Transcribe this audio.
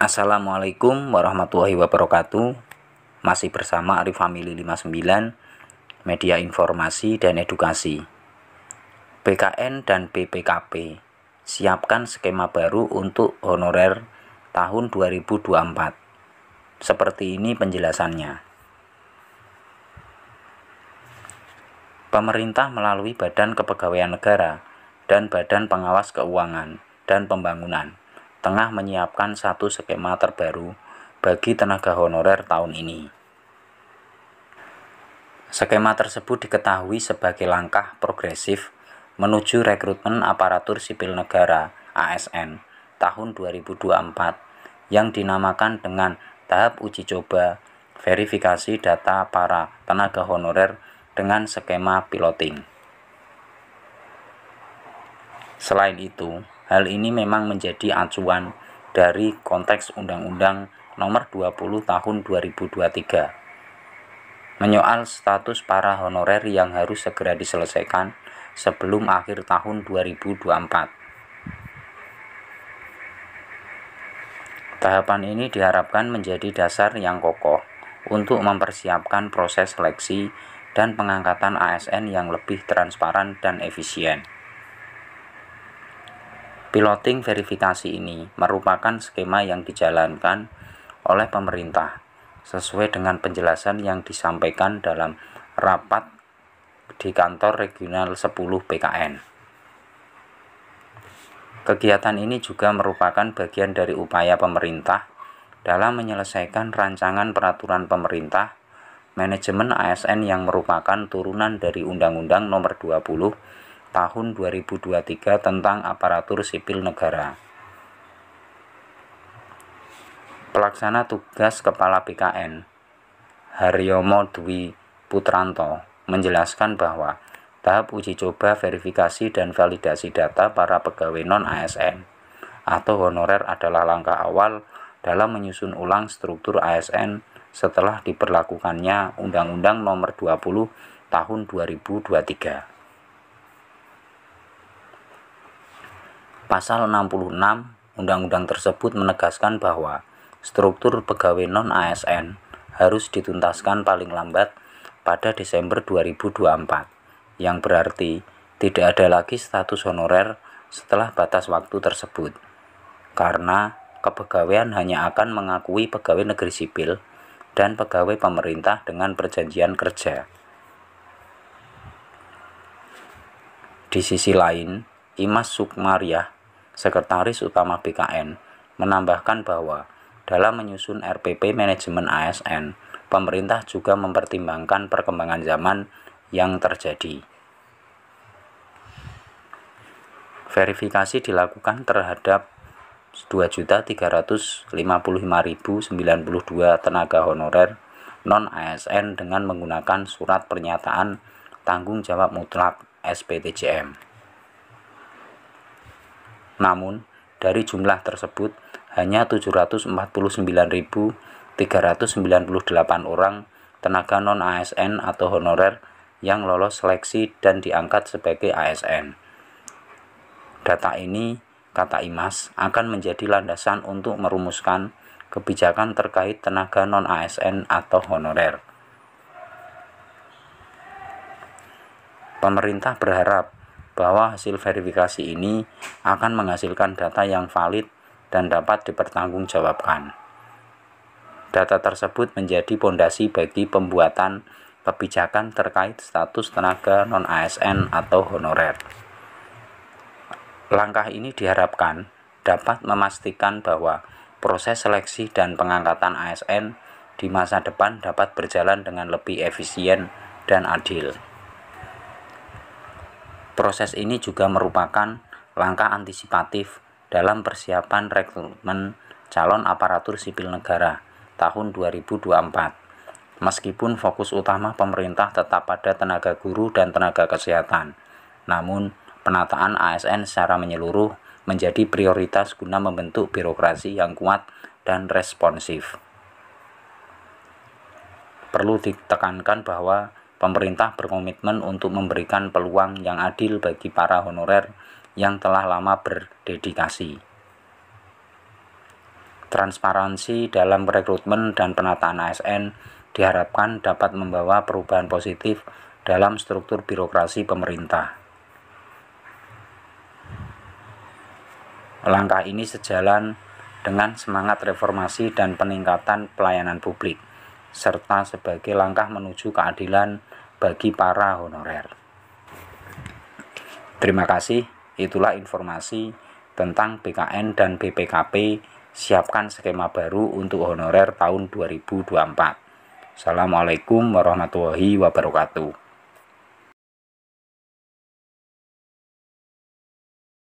Assalamualaikum warahmatullahi wabarakatuh. Masih bersama Arif Family 59, media informasi dan edukasi. BKN dan BPKP siapkan skema baru untuk honorer tahun 2024. Seperti ini penjelasannya. Pemerintah melalui Badan Kepegawaian Negara dan Badan Pengawas Keuangan dan Pembangunan tengah menyiapkan satu skema terbaru bagi tenaga honorer tahun ini. Skema tersebut diketahui sebagai langkah progresif menuju rekrutmen aparatur sipil negara (ASN) tahun 2024 yang dinamakan dengan tahap uji coba verifikasi data para tenaga honorer dengan skema piloting. Selain itu, hal ini memang menjadi acuan dari konteks Undang-Undang Nomor 20 Tahun 2023 menyoal status para honorer yang harus segera diselesaikan sebelum akhir tahun 2024. Tahapan ini diharapkan menjadi dasar yang kokoh untuk mempersiapkan proses seleksi dan pengangkatan ASN yang lebih transparan dan efisien. Piloting verifikasi ini merupakan skema yang dijalankan oleh pemerintah sesuai dengan penjelasan yang disampaikan dalam rapat di kantor regional 10 BKN. Kegiatan ini juga merupakan bagian dari upaya pemerintah dalam menyelesaikan rancangan peraturan pemerintah manajemen ASN yang merupakan turunan dari Undang-Undang Nomor 20 Tahun 2023 tentang aparatur sipil negara. Pelaksana tugas Kepala BKN, Haryomo Dwi Putranto, menjelaskan bahwa tahap uji coba verifikasi dan validasi data para pegawai non-ASN atau honorer adalah langkah awal dalam menyusun ulang struktur ASN setelah diberlakukannya Undang-Undang Nomor 20 Tahun 2023. Pasal 66 Undang-Undang tersebut menegaskan bahwa struktur pegawai non-ASN harus dituntaskan paling lambat pada Desember 2024, yang berarti tidak ada lagi status honorer setelah batas waktu tersebut, karena kepegawaian hanya akan mengakui pegawai negeri sipil dan pegawai pemerintah dengan perjanjian kerja. Di sisi lain, Imas Sukmaryah, Sekretaris Utama BKN, menambahkan bahwa dalam menyusun RPP manajemen ASN, pemerintah juga mempertimbangkan perkembangan zaman yang terjadi. Verifikasi dilakukan terhadap 2.355.092 tenaga honorer non-ASN dengan menggunakan surat pernyataan tanggung jawab mutlak SPTJM. Namun, dari jumlah tersebut, hanya 749.398 orang tenaga non-ASN atau honorer yang lolos seleksi dan diangkat sebagai ASN. Data ini, kata Imas, akan menjadi landasan untuk merumuskan kebijakan terkait tenaga non-ASN atau honorer. Pemerintah berharap bahwa hasil verifikasi ini akan menghasilkan data yang valid dan dapat dipertanggungjawabkan. Data tersebut menjadi pondasi bagi pembuatan kebijakan terkait status tenaga non-ASN atau honorer. Langkah ini diharapkan dapat memastikan bahwa proses seleksi dan pengangkatan ASN di masa depan dapat berjalan dengan lebih efisien dan adil. Proses ini juga merupakan langkah antisipatif dalam persiapan rekrutmen calon aparatur sipil negara tahun 2024. Meskipun fokus utama pemerintah tetap pada tenaga guru dan tenaga kesehatan, namun penataan ASN secara menyeluruh menjadi prioritas guna membentuk birokrasi yang kuat dan responsif. Perlu ditekankan bahwa pemerintah berkomitmen untuk memberikan peluang yang adil bagi para honorer yang telah lama berdedikasi. Transparansi dalam rekrutmen dan penataan ASN diharapkan dapat membawa perubahan positif dalam struktur birokrasi pemerintah. Langkah ini sejalan dengan semangat reformasi dan peningkatan pelayanan publik, serta sebagai langkah menuju keadilan bagi para honorer. Terima kasih, itulah informasi tentang BKN dan BPKP siapkan skema baru untuk honorer tahun 2024. Assalamualaikum warahmatullahi wabarakatuh.